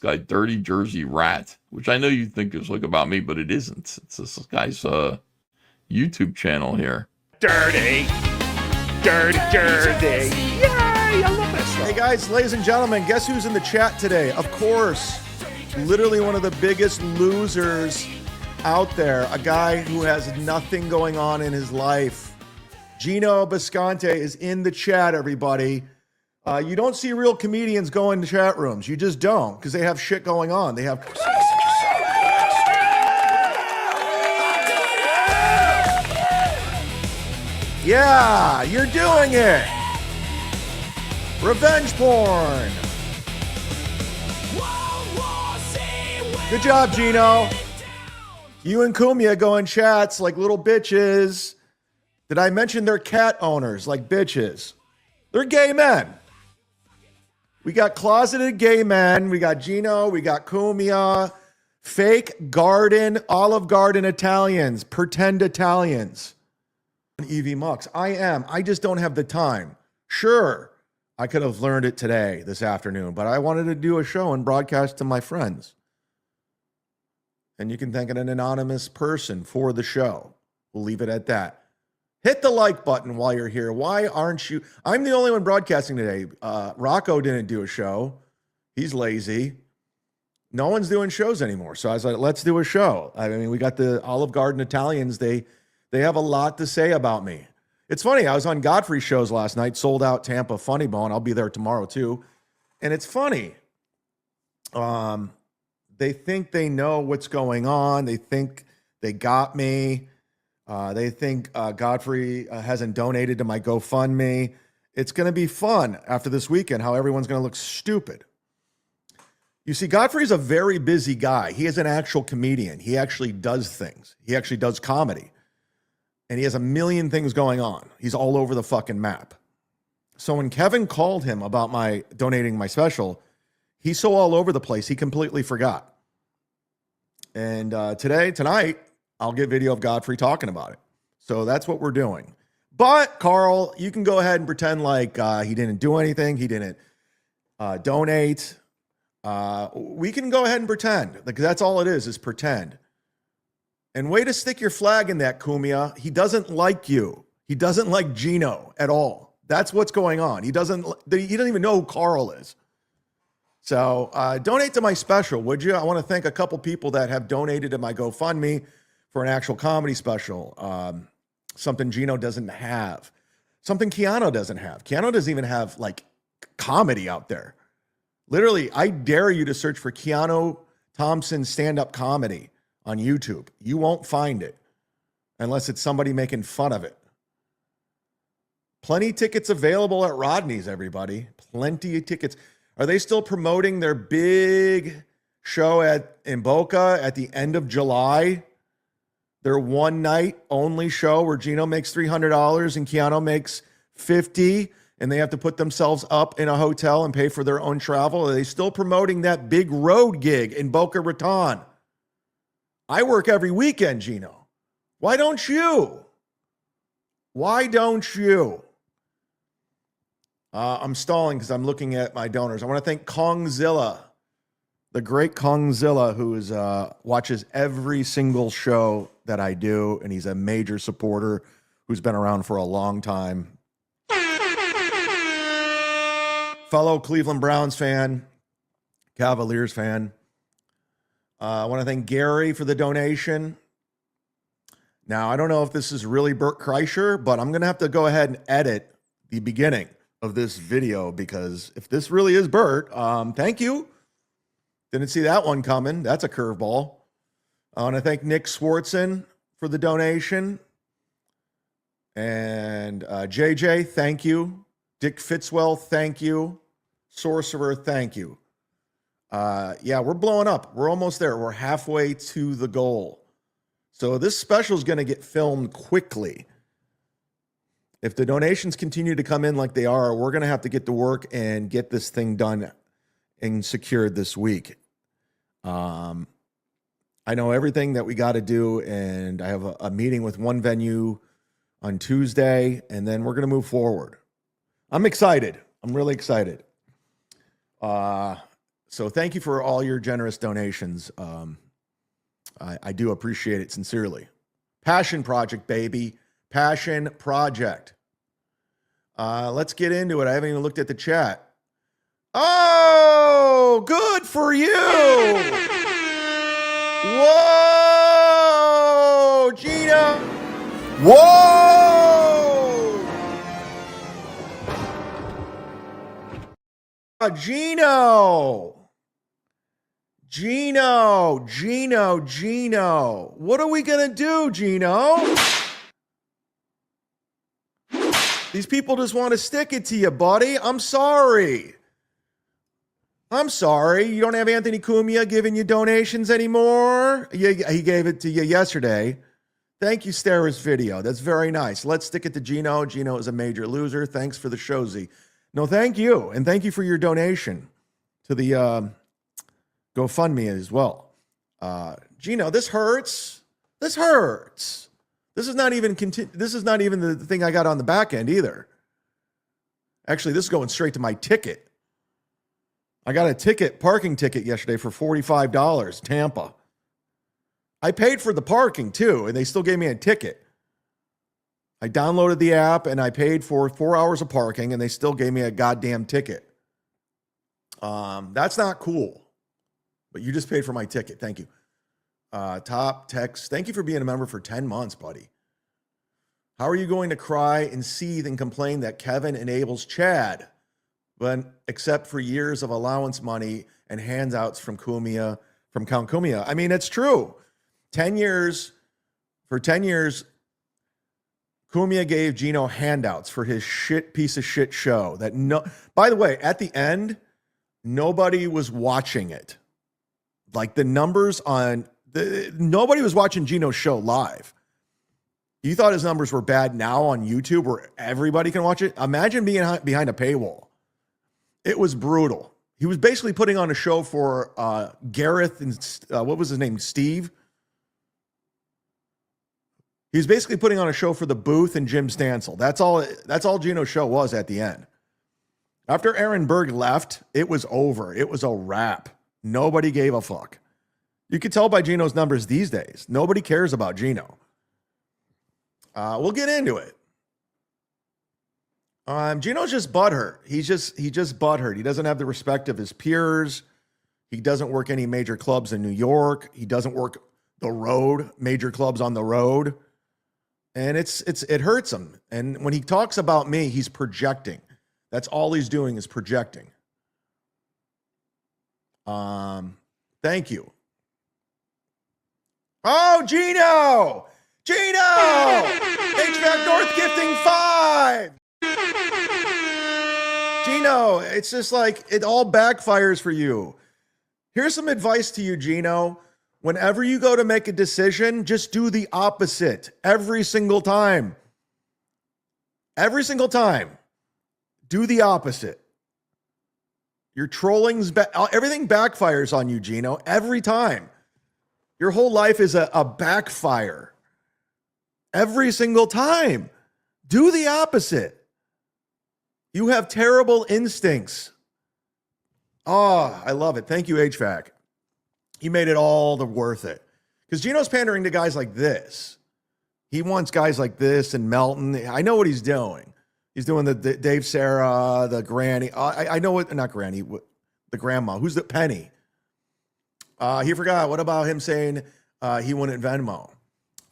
guy, Dirty Jersey Rat, which I know you think is like about me, but it isn't. It's this guy's YouTube channel here. Dirty Jersey. Yay! I love that song. Hey guys, ladies and gentlemen, guess who's in the chat today? Of course, literally one of the biggest losers out there. A guy who has nothing going on in his life. Gino Bisconte is in the chat, everybody. You don't see real comedians go into chat rooms. You just don't, because they have shit going on. They have... Yeah, you're doing it. Revenge porn. Good job, Gino. You and Cumia go in chats like little bitches. Did I mention they're cat owners like bitches? They're gay men. We got closeted gay men. We got Gino. We got Cumia. Fake garden, Olive Garden Italians. Pretend Italians. EV Mux. I just don't have the time. Sure, I could have learned it today, this afternoon, but I wanted to do a show and broadcast to my friends. And you can thank an anonymous person for the show. We'll leave it at that. Hit the like button while you're here. Why aren't you? I'm the only one broadcasting today. Rocco didn't do a show. He's lazy. No one's doing shows anymore. So I was like, let's do a show. I mean, we got the Olive Garden Italians. They have a lot to say about me. It's funny. I was on Godfrey shows last night, sold out Tampa Funny Bone. I'll be there tomorrow too. And it's funny. They think they know what's going on. They think they got me. They think Godfrey hasn't donated to my GoFundMe. It's going to be fun after this weekend, how everyone's going to look stupid. You see, Godfrey's a very busy guy. He is an actual comedian. He actually does things. He actually does comedy. And he has a million things going on. He's all over the fucking map. So when Kevin called him about my donating my special, he's so all over the place, he completely forgot. And tonight, I'll get video of Godfrey talking about it. So that's what we're doing. But, Carl, you can go ahead and pretend like he didn't do anything. He didn't donate. We can go ahead and pretend. Like, that's all it is pretend. And way to stick your flag in that, Cumia. He doesn't like you. He doesn't like Gino at all. That's what's going on. He doesn't even know who Carl is. So donate to my special, would you? I want to thank a couple people that have donated to my GoFundMe for an actual comedy special. Something Gino doesn't have. Something Keanu doesn't have. Keanu doesn't even have, like, comedy out there. Literally, I dare you to search for Keanu Thompson stand-up comedy on YouTube. You won't find it unless it's somebody making fun of it. Plenty of tickets available at Rodney's, everybody. Plenty of tickets. Are they still promoting their big show in Boca at the end of July? Their one night only show where Gino makes $300 and Keanu makes $50, and they have to put themselves up in a hotel and pay for their own travel. Are they still promoting that big road gig in Boca Raton? I work every weekend, Gino. Why don't you? Why don't you? I'm stalling because I'm looking at my donors. I want to thank Kongzilla, the great Kongzilla, who watches every single show that I do, and he's a major supporter who's been around for a long time. Fellow Cleveland Browns fan, Cavaliers fan. I want to thank Gary for the donation. Now, I don't know if this is really Bert Kreischer, but I'm going to have to go ahead and edit the beginning of this video, because if this really is Bert, thank you. Didn't see that one coming. That's a curveball. I want to thank Nick Swartzen for the donation. And JJ, thank you. Dick Fitzwell, thank you. Sorcerer, thank you. Yeah, we're blowing up. We're almost there. We're halfway to the goal. So this special is going to get filmed quickly. If the donations continue to come in like they are, we're going to have to get to work and get this thing done and secured this week. I know everything that we got to do, and I have a meeting with one venue on Tuesday, and then we're going to move forward. I'm excited. I'm really excited. So thank you for all your generous donations. I do appreciate it sincerely. Passion project, baby. Passion project. Let's get into it. I haven't even looked at the chat. Oh, good for you. Whoa, Gina. Whoa. Gino. What are we going to do, Gino? These people just want to stick it to you, buddy. I'm sorry. You don't have Anthony Cumia giving you donations anymore? He gave it to you yesterday. Thank you, Stara's video. That's very nice. Let's stick it to Gino. Gino is a major loser. Thanks for the showsy. No, thank you. And thank you for your donation to the GoFundMe as well. Gino, this hurts. This is not even the thing I got on the back end either. Actually, this is going straight to my ticket. I got a parking ticket yesterday for $45, Tampa. I paid for the parking too, and they still gave me a ticket. I downloaded the app and I paid for 4 hours of parking, and they still gave me a goddamn ticket. That's not cool. But you just paid for my ticket. Thank you. Top text. Thank you for being a member for 10 months, buddy. How are you going to cry and seethe and complain that Kevin enables Chad, except for years of allowance money and handouts from Count Cumia? I mean, it's true. 10 years, Cumia gave Gino handouts for his piece of shit show. By the way, at the end, nobody was watching it. Like the numbers nobody was watching Gino's show live. You thought his numbers were bad now on YouTube where everybody can watch it? Imagine being behind a paywall. It was brutal. He was basically putting on a show for Gareth and what was his name? Steve. He was basically putting on a show for The Booth and Jim Stansel. That's all Gino's show was at the end. After Aaron Berg left, it was over. It was a wrap. Nobody gave a fuck. You could tell by Gino's numbers these days. Nobody cares about Gino. We'll get into it. Gino's just butthurt. He's just butthurt. He doesn't have the respect of his peers. He doesn't work any major clubs in New York. He doesn't work the road, major clubs on the road. And it hurts him. And when he talks about me, he's projecting. That's all he's doing is projecting. Thank you. Oh, Gino! HVAC North gifting 5! Gino, it's just like it all backfires for you. Here's some advice to you, Gino. Whenever you go to make a decision, just do the opposite every single time. Every single time. Do the opposite. Your trolling's everything backfires on you, Gino, every time. Your whole life is a backfire. Every single time. Do the opposite. You have terrible instincts. Oh, I love it. Thank you, HVAC. He made it all the worth it. Because Gino's pandering to guys like this. He wants guys like this and Melton. I know what he's doing. He's doing the Dave Sarah, the Granny. I know what, not Granny, the grandma. Who's the Penny? He forgot. What about him saying he wouldn't Venmo?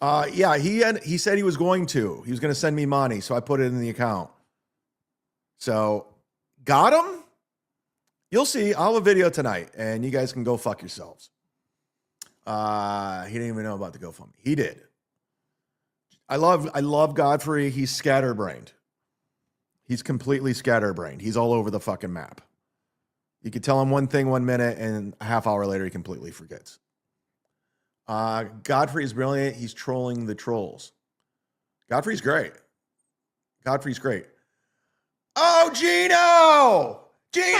Yeah, he said he was going to. He was going to send me money, so I put it in the account. So, got him? You'll see. I'll have a video tonight, and you guys can go fuck yourselves. He didn't even know about the GoFundMe. He did. I love Godfrey. He's scatterbrained. He's completely scatterbrained. He's all over the fucking map. You could tell him one thing 1 minute, and a half hour later, he completely forgets. Godfrey is brilliant. He's trolling the trolls. Godfrey's great. Godfrey's great. Oh, Gino! Gino!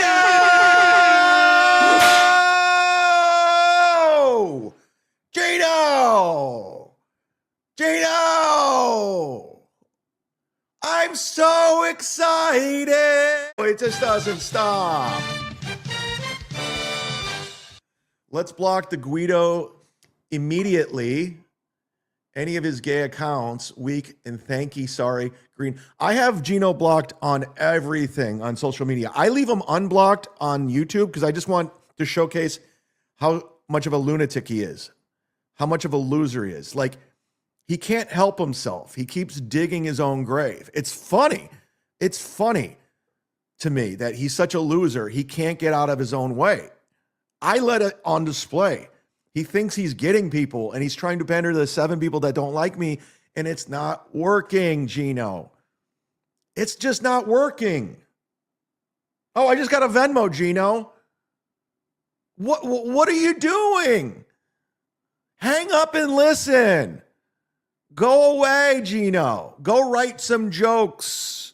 I'm so excited! It just doesn't stop. Let's block the Guido immediately. Any of his gay accounts, weak and thanky, sorry, green. I have Gino blocked on everything on social media. I leave him unblocked on YouTube because I just want to showcase how much of a lunatic he is, how much of a loser he is. Like, he can't help himself. He keeps digging his own grave. It's funny. It's funny to me that he's such a loser. He can't get out of his own way. I let it on display. He thinks he's getting people, and he's trying to pander to the 7 people that don't like me, and it's not working, Gino. It's just not working. Oh, I just got a Venmo, Gino. What are you doing? Hang up and listen. Go away, Gino. Go write some jokes.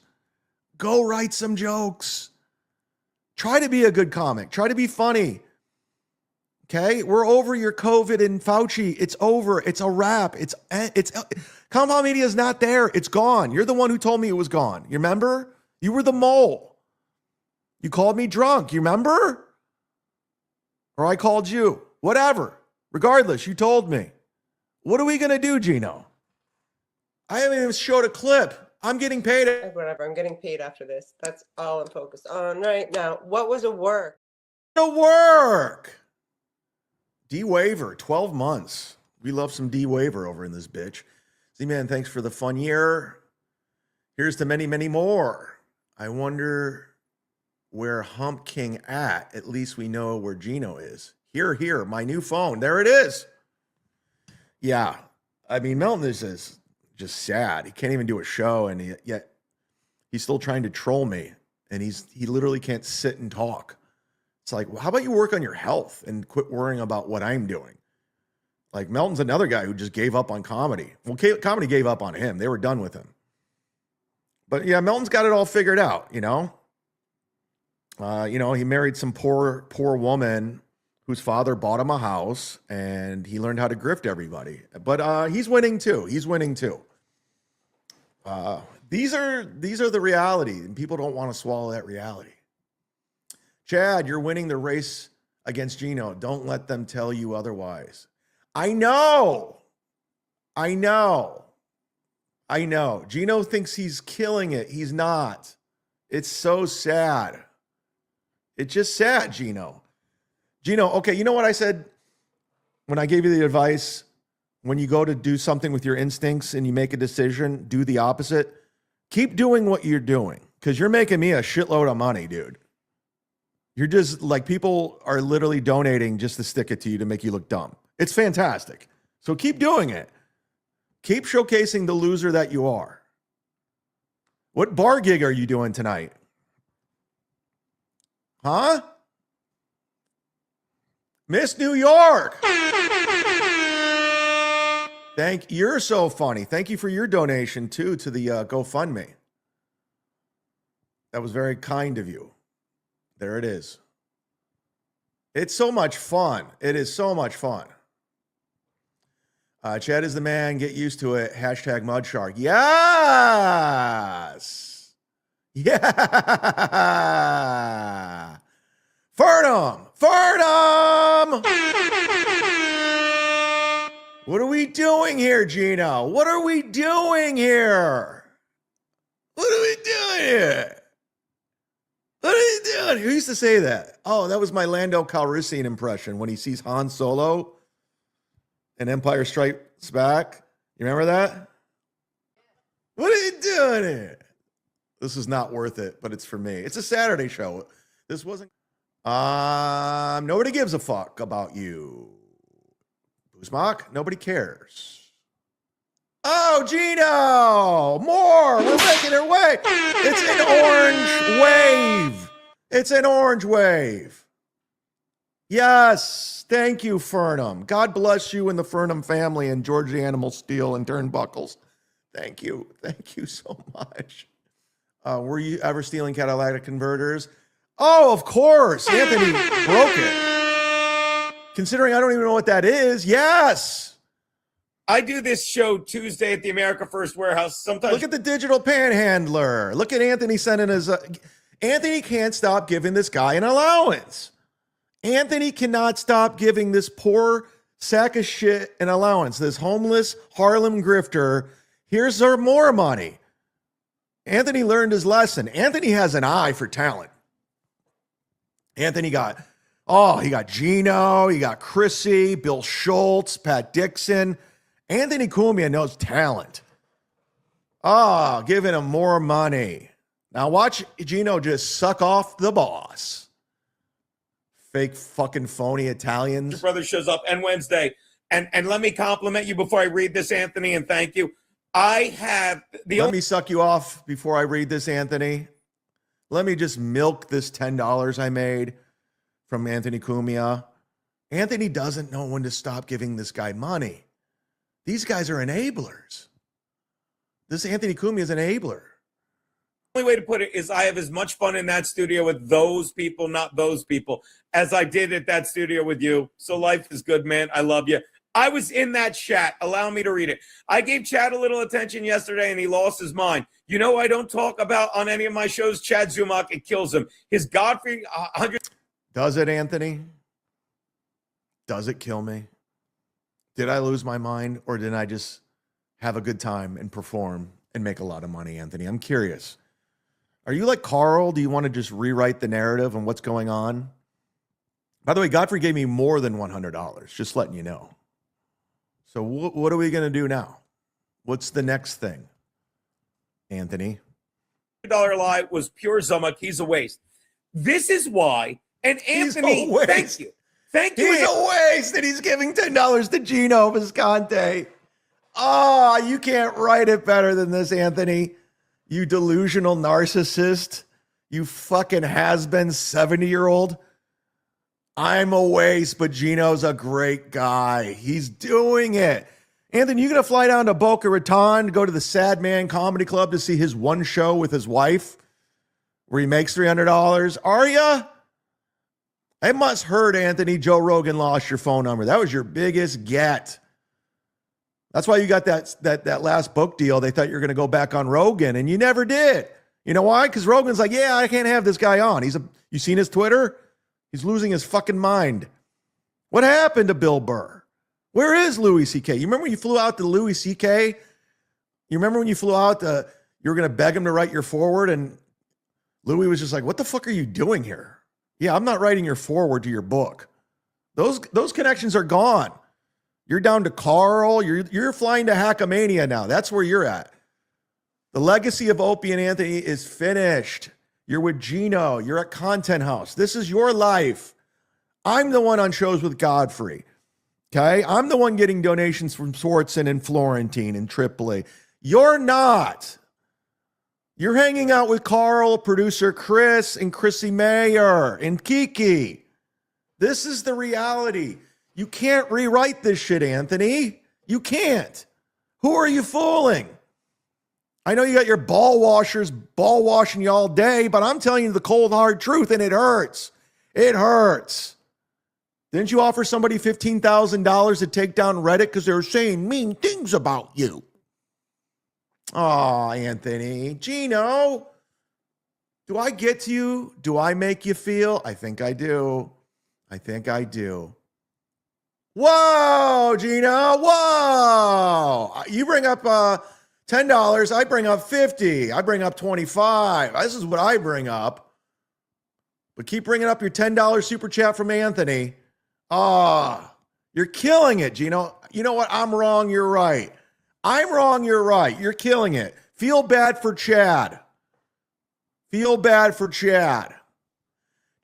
Go write some jokes. Try to be a good comic. Try to be funny. Okay, we're over your COVID and Fauci. It's over. It's a wrap. It's Compound Media is not there. It's gone. You're the one who told me it was gone. You remember? You were the mole. You called me drunk. You remember? Or I called you. Whatever. Regardless, you told me. What are we going to do, Gino? I haven't even showed a clip. I'm getting paid. Whatever. I'm getting paid after this. That's all I'm focused on right now. What was a work? The work. D-Waiver, 12 months. We love some D-Waiver over in this bitch. Z-Man, thanks for the fun year. Here's to many, many more. I wonder where Hump King at. At least we know where Gino is. Here, my new phone. There it is. Yeah. I mean, Melton is just sad. He can't even do a show, and yet he's still trying to troll me. And he literally can't sit and talk. It's like, well, how about you work on your health and quit worrying about what I'm doing? Like, Melton's another guy who just gave up on comedy. Well, comedy gave up on him. They were done with him. But yeah, Melton's got it all figured out, you know? He married some poor woman whose father bought him a house, and he learned how to grift everybody. But he's winning too. These are the reality, and people don't want to swallow that reality. Chad, you're winning the race against Gino. Don't let them tell you otherwise. I know. Gino thinks he's killing it. He's not. It's so sad. It's just sad, Gino. Okay, you know what I said when I gave you the advice? When you go to do something with your instincts and you make a decision, do the opposite. Keep doing what you're doing, because you're making me a shitload of money, dude. You're just like, people are literally donating just to stick it to you to make you look dumb. It's fantastic. So keep doing it. Keep showcasing the loser that you are. What bar gig are you doing tonight? Huh? Miss New York. You're so funny. Thank you for your donation too to the GoFundMe. That was very kind of you. There it is. It's so much fun. It is so much fun. Chad is the man. Get used to it. Hashtag Mudshark. Yes. Yeah. Fernum. What are we doing here, Gino? What are we doing here? What are we doing here? What are you doing? Who used to say that? Oh, that was my Lando Calrissian impression when he sees Han Solo in Empire Strikes Back. You remember that? What are you doing here? This is not worth it, but it's for me. It's a Saturday show. This wasn't. Nobody gives a fuck about you. Zumock, nobody cares. Oh, Gino! More! We're making our way! It's an orange wave. Yes. Thank you, Fernum. God bless you and the Fernum family and George the Animal Steel and Turnbuckles. Thank you. Thank you so much. Were you ever stealing catalytic converters? Oh, of course. Anthony broke it. Considering I don't even know what that is. Yes. I do this show Tuesday at the America First Warehouse. Sometimes Look at the digital panhandler. Look at Anthony sending his. Anthony can't stop giving this guy an allowance. Anthony cannot stop giving this poor sack of shit an allowance. This homeless Harlem grifter. Here's her more money. Anthony learned his lesson. Anthony has an eye for talent. Anthony got, he got Gino, he got Chrissy, Bill Schultz, Pat Dixon. Anthony Cumia knows talent. Giving him more money. Now watch Gino just suck off the boss. Fake fucking phony Italians. Your brother shows up and Wednesday. And let me compliment you before I read this, Anthony, and thank you. I have Let me suck you off before I read this, Anthony. Let me just milk this $10 I made from Anthony Cumia. Anthony doesn't know when to stop giving this guy money. These guys are enablers. This Anthony Cumia is an enabler. The only way to put it is I have as much fun in that studio with those people, not those people, as I did at that studio with you. So life is good, man. I love you. I was in that chat. Allow me to read it. I gave Chad a little attention yesterday, and he lost his mind. You know, I don't talk about on any of my shows Chad Zumock. It kills him. His Godfrey 100. Does it, Anthony? Does it kill me? Did I lose my mind, or did I just have a good time and perform and make a lot of money, Anthony? I'm curious. Are you like Carl? Do you want to just rewrite the narrative on what's going on? By the way, Godfrey gave me more than $100, just letting you know. So what are we going to do now? What's the next thing, Anthony? $100 lie was pure Zumock. He's a waste. This is why. And Anthony, thank you. Thank you. He's a waste, and he's giving $10 to Gino Bisconte. You can't write it better than this, Anthony. You delusional narcissist. You fucking has-been 70-year-old. I'm a waste, but Gino's a great guy. He's doing it. Anthony, you going to fly down to Boca Raton to go to the Sad Man Comedy Club to see his one show with his wife where he makes $300? Are you? I must heard, Anthony, Joe Rogan lost your phone number. That was your biggest get. That's why you got that last book deal. They thought you were going to go back on Rogan, and you never did. You know why? Because Rogan's like, yeah, I can't have this guy on. You seen his Twitter? He's losing his fucking mind. What happened to Bill Burr? Where is Louis C.K.? You remember when you flew out to Louis C.K.? You remember when you flew out you were going to beg him to write your foreword, and Louis was just like, what the fuck are you doing here? Yeah, I'm not writing your foreword to your book. Those connections are gone. You're down to Carl. You're flying to Hackamania now. That's where you're at. The legacy of Opie and Anthony is finished. You're with Gino. You're at Content House. This is your life. I'm the one on shows with Godfrey. Okay? I'm the one getting donations from Swartzen and Florentine and Tripoli. You're not. You're hanging out with Carl, producer Chris, and Chrissy Mayer, and Kiki. This is the reality. You can't rewrite this shit, Anthony. You can't. Who are you fooling? I know you got your ball washers ball washing you all day, but I'm telling you the cold, hard truth, and it hurts. It hurts. Didn't you offer somebody $15,000 to take down Reddit because they were saying mean things about you? Oh, Anthony. Gino, do I get to you? Do I make you feel? I think I do. I think I do. Whoa, Gino. Whoa. You bring up $10. I bring up $50. I bring up $25. This is what I bring up. But keep bringing up your $10 super chat from Anthony. You're killing it, Gino. You know what? I'm wrong. You're right. I'm wrong. You're right. You're killing it. Feel bad for Chad. Feel bad for Chad.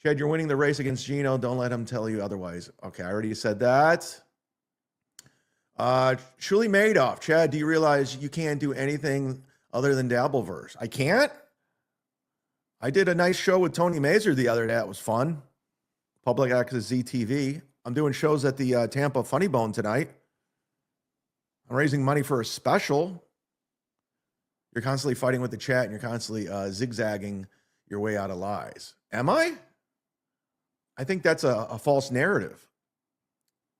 Chad, you're winning the race against Gino. Don't let him tell you otherwise. Okay, I already said that. Shuli Madoff. Chad, do you realize you can't do anything other than Dabbleverse? I can't? I did a nice show with Tony Mazur the other day. It was fun. Public access ZTV. I'm doing shows at the Tampa Funny Bone tonight. I'm raising money for a special. You're constantly fighting with the chat, and you're constantly zigzagging your way out of lies. Am I? I think that's a false narrative.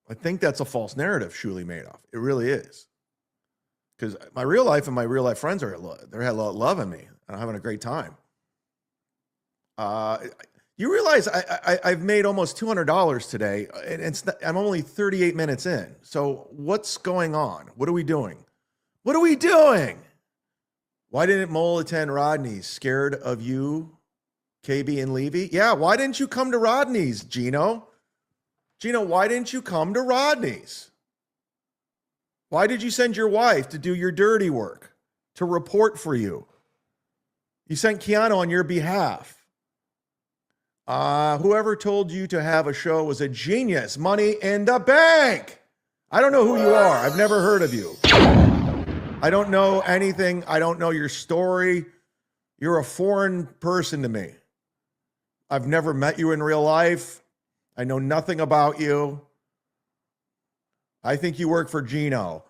I think that's a false narrative, Shuli Madoff. It really is. Because my real life and my real life friends they're loving me, and I'm having a great time. You realize I've made almost $200 today, and I'm only 38 minutes in. So what's going on? What are we doing? What are we doing? Why didn't Mole attend Rodney's? Scared of you, KB and Levy? Yeah, why didn't you come to Rodney's, Gino? Gino, why didn't you come to Rodney's? Why did you send your wife to do your dirty work, to report for you? You sent Keanu on your behalf. Whoever told you to have a show was a genius. Money in the bank. I don't know who you are. I've never heard of you. I don't know anything. I don't know your story. You're a foreign person to me. I've never met you in real life. I know nothing about you. I think you work for Gino.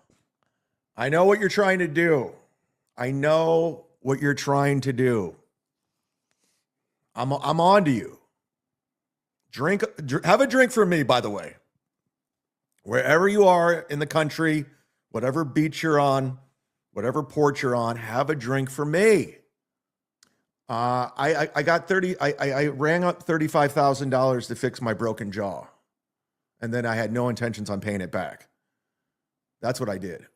I know what you're trying to do. I know what you're trying to do. I'm on to you. Drink, have a drink for me, by the way. Wherever you are in the country, whatever beach you're on, whatever port you're on, have a drink for me. I rang up $35,000 to fix my broken jaw. And then I had no intentions on paying it back. That's what I did.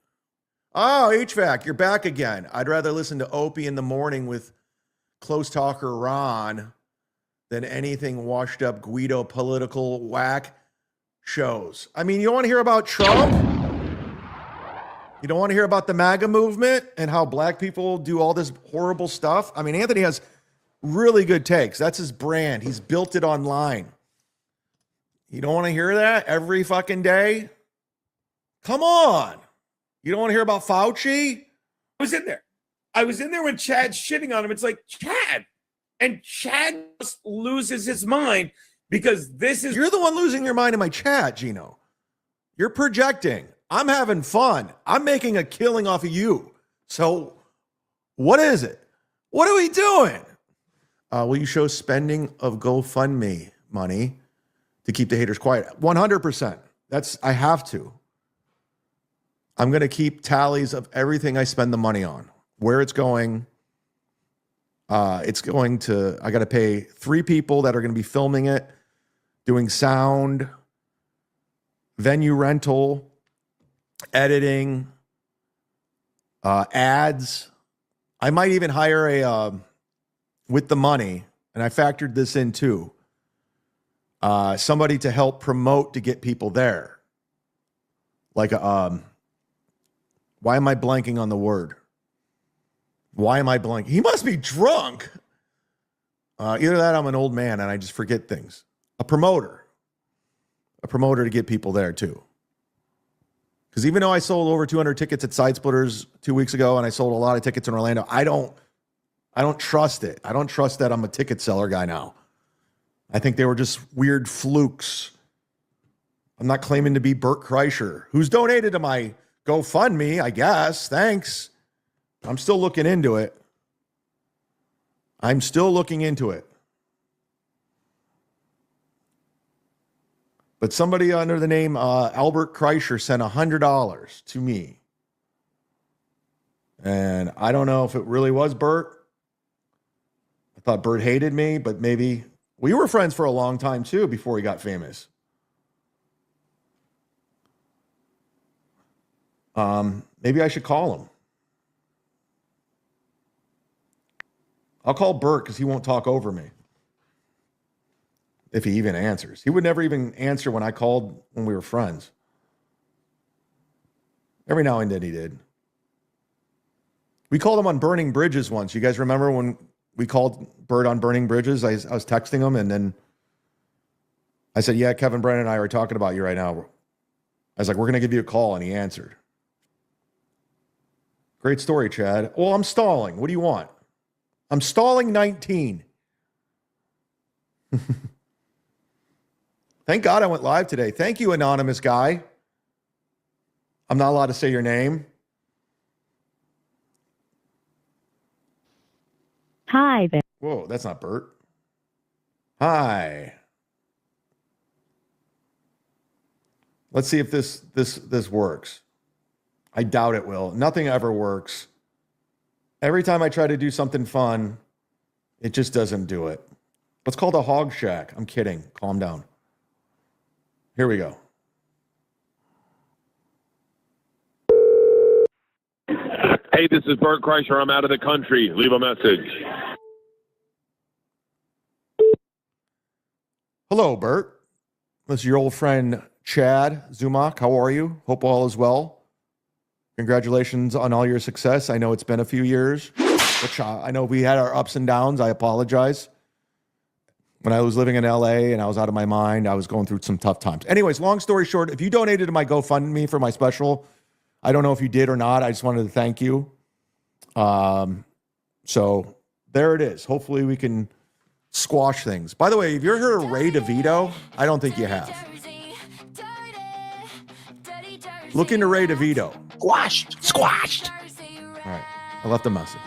Oh, HVAC, you're back again. I'd rather listen to Opie in the morning with close talker Ron than anything washed up Guido political whack shows. I mean, you don't want to hear about Trump? You don't want to hear about the MAGA movement and how black people do all this horrible stuff? I mean, Anthony has really good takes. That's his brand. He's built it online. You don't want to hear that every fucking day? Come on. You don't want to hear about Fauci? I was in there when Chad's shitting on him. It's like, Chad. And Chad just loses his mind because this is... You're the one losing your mind in my chat, Gino. You're projecting. I'm having fun. I'm making a killing off of you. So what is it? What are we doing? Will you show spending of GoFundMe money to keep the haters quiet? 100%. I have to. I'm going to keep tallies of everything I spend the money on, where it's going. I got to pay 3 people that are going to be filming it, doing sound, venue rental, editing, ads. I might even hire with the money, and I factored this in too, somebody to help promote to get people there. Like, why am I blanking on the word? Why am I blanking? He must be drunk. Either that, I'm an old man and I just forget things. A promoter to get people there too. Because even though I sold over 200 tickets at Side Splitters 2 weeks ago, and I sold a lot of tickets in Orlando, I don't trust it. I don't trust that I'm a ticket seller guy now. I think they were just weird flukes. I'm not claiming to be Bert Kreischer, who's donated to my GoFundMe, I guess. Thanks. I'm still looking into it. But somebody under the name Albert Kreischer sent $100 to me. And I don't know if it really was Bert. I thought Bert hated me, but maybe we were friends for a long time too before he got famous. Maybe I should call him. I'll call Bert because he won't talk over me. If he even answers. He would never even answer when I called when we were friends. Every now and then he did. We called him on Burning Bridges once. You guys remember when we called Bert on Burning Bridges? I was texting him and then I said, yeah, Kevin Brennan and I are talking about you right now. I was like, we're going to give you a call, and he answered. Great story, Chad. Well, I'm stalling. What do you want? I'm stalling 19. Thank God I went live today. Thank you, anonymous guy. I'm not allowed to say your name. Hi there. Whoa, that's not Bert. Hi. Let's see if this works. I doubt it will. Nothing ever works. Every time I try to do something fun, it just doesn't do it. What's called a hog shack. I'm kidding. Calm down. Here we go. Hey, this is Bert Kreischer. I'm out of the country. Leave a message. Hello, Bert. This is your old friend Chad Zumock. How are you? Hope all is well. Congratulations on all your success. I know it's been a few years, which I know we had our ups and downs. I apologize. When I was living in LA and I was out of my mind, I was going through some tough times. Anyways, long story short, if you donated to my GoFundMe for my special, I don't know if you did or not. I just wanted to thank you. So there it is. Hopefully we can squash things. By the way, have you ever heard of Ray DeVito? I don't think you have. Look into Ray DeVito. Squashed. All right. I left a message.